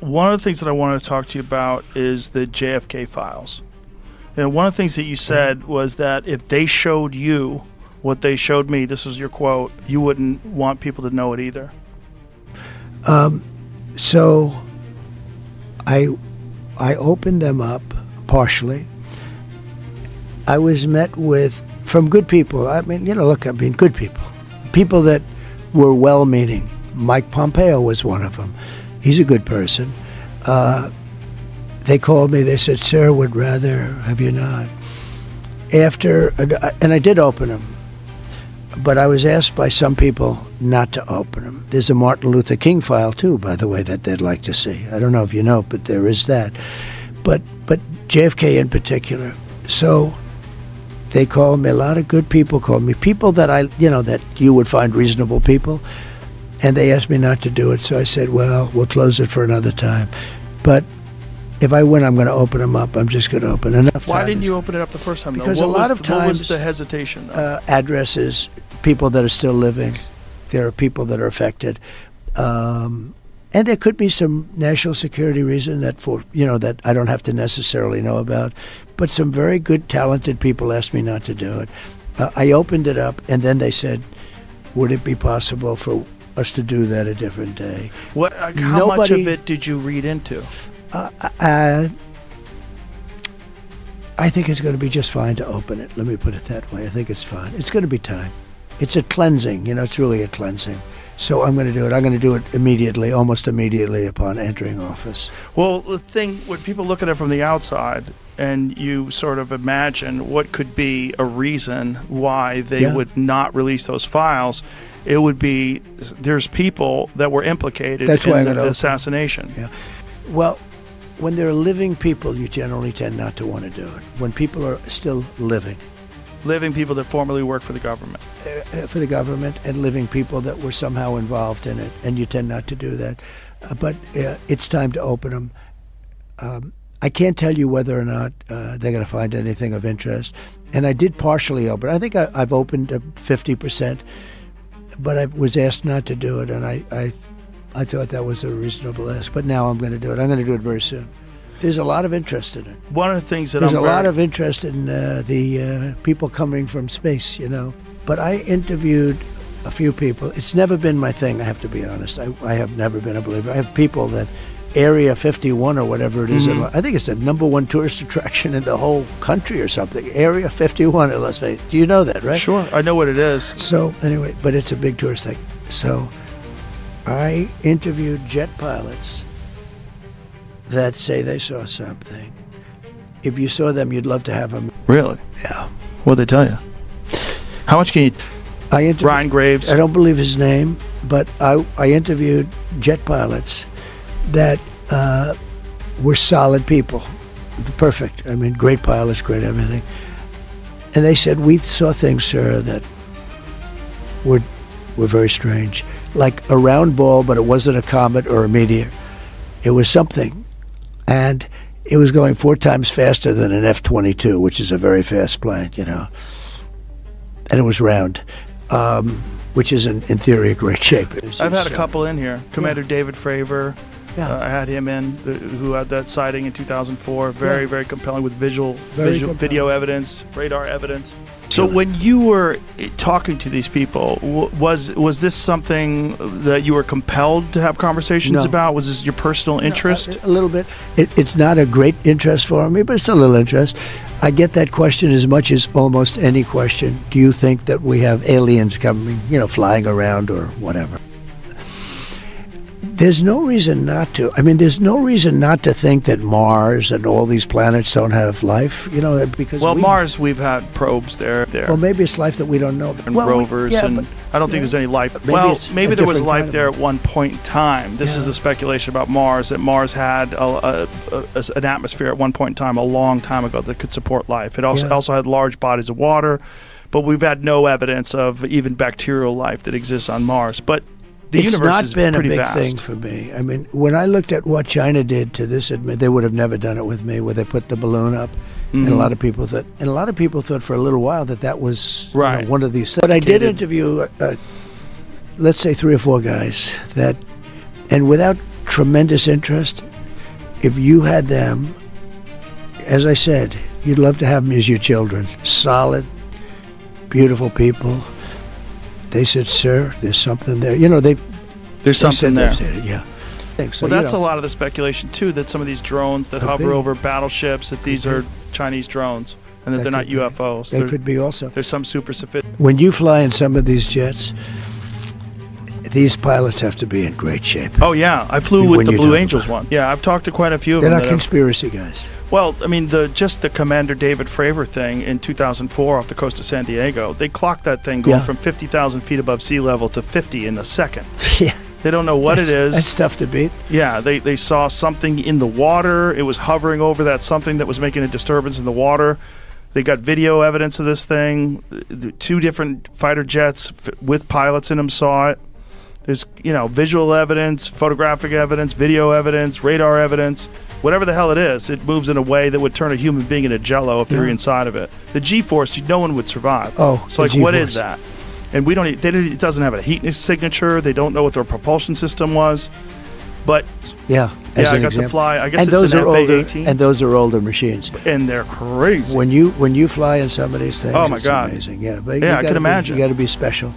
one of the things that I want to talk to you about is the JFK files. And one of the things that you said was that if they showed you what they showed me, this was your quote, you wouldn't want people to know it either. So I opened them up partially. I was met from good people. I mean, good people. People that were well-meaning. Mike Pompeo was one of them. He's a good person. They called me. They said, "Sir, would rather have you not." And I did open them, but I was asked by some people not to open them. There's a Martin Luther King file too, by the way, that they'd like to see. I don't know if you know, but there is that. But JFK in particular. So they called me. A lot of good people called me. People that that you would find reasonable people. And they asked me not to do it, so I said, well, we'll close it for another time. But if I win, I'm going to open them up. I'm just going to open enough. Why didn't you open it up the first time, though? Because a lot of times... What was the hesitation, though? Addresses, people that are still living. There are people that are affected. And there could be some national security reason that I don't have to necessarily know about. But some very good, talented people asked me not to do it. I opened it up, and then they said, would it be possible for us to do that a different day? How much of it did you read into? I think it's going to be just fine to open it. Let me put it that way. I think it's fine. It's going to be time. It's a cleansing. It's really a cleansing. So I'm going to do it. I'm going to do it immediately, almost immediately upon entering office. Well, the thing, when people look at it from the outside and you sort of imagine what could be a reason why they would not release those files, it would be there's people that were implicated in the assassination. Yeah. Well, when there are living people, you generally tend not to want to do it. When people are still living. Living people that formerly work for the government. For the government, and living people that were somehow involved in it, and you tend not to do that. But it's time to open them. I can't tell you whether or not they're going to find anything of interest. And I did partially open. I think I've opened 50%, but I was asked not to do it, and I thought that was a reasonable ask. But now I'm going to do it. I'm going to do it very soon. There's a lot of interest in it. One of the things that there's a lot of interest in the people coming from space, But I interviewed a few people. It's never been my thing, I have to be honest. I have never been a believer. I have people that Area 51 or whatever it is. I think it's the #1 tourist attraction in the whole country or something. Area 51 in Las Vegas. Do you know that, right? Sure, I know what it is. So anyway, but it's a big tourist thing. So I interviewed jet pilots that say they saw something. If you saw them, you'd love to have them. Really? Yeah. What'd they tell you? How much can you... Ryan Graves? I don't believe his name, but I interviewed jet pilots that were solid people. Perfect. I mean, great pilots, great everything. And they said, we saw things, sir, that were very strange. Like a round ball, but it wasn't a comet or a meteor. It was something. And it was going 4 times faster than an F-22, which is a very fast plane, And it was round, which is, in theory, a great shape. I've had a couple in here. Commander David Fravor. Yeah. I had him in, who had that sighting in 2004. Very, very compelling with video evidence, radar evidence. So when you were talking to these people, was this something that you were compelled to have conversations about? Was this your personal interest? A little bit. It's not a great interest for me, but it's a little interest. I get that question as much as almost any question. Do you think that we have aliens coming, flying around or whatever? There's no reason not to. I mean, there's no reason not to think that Mars and all these planets don't have life, because... Well, Mars, we've had probes there. Well, maybe it's life that we don't know. And rovers, I don't think there's any life. Maybe there was life there at one point in time. This is the speculation about Mars, that Mars had an atmosphere at one point in time, a long time ago, that could support life. It also had large bodies of water, but we've had no evidence of even bacterial life that exists on Mars. But it's not been a big thing for me. I mean, when I looked at what China did to this, they would have never done it with me, where they put the balloon up, and a lot of people thought, for a little while that was one of these things. But I did interview, let's say 3 or 4 guys and without tremendous interest, if you had them, as I said, you'd love to have them as your children. Solid, beautiful people. They said, "Sir, there's something there." You know, there's something there. Said it, yeah. So, well, that's a lot of the speculation too. That some of these drones that hover over battleships, that these are Chinese drones, and that they're not UFOs. They could be also. There's some super sophisticated. When you fly in some of these jets, these pilots have to be in great shape. Oh yeah, I flew with the Blue Angels one. Yeah, I've talked to quite a few of them. They're not conspiracy guys. Well, I mean, just the Commander David Fravor thing in 2004 off the coast of San Diego, they clocked that thing going from 50,000 feet above sea level to 50 in a second. Yeah. They don't know what it is. That's tough to beat. Yeah, they saw something in the water. It was hovering over that something that was making a disturbance in the water. They got video evidence of this thing. 2 different fighter jets with pilots in them saw it. There's, visual evidence, photographic evidence, video evidence, radar evidence. Whatever the hell it is, it moves in a way that would turn a human being into jello if they were inside of it. The G-force, no one would survive. Oh, so what is that? And it doesn't have a heat signature. They don't know what their propulsion system was. But I got to fly. I guess and it's those an are FA-18. older, and those are older machines. And they're crazy. When you fly in some of these things, oh my God, amazing. Yeah, but I can imagine. You got to be special.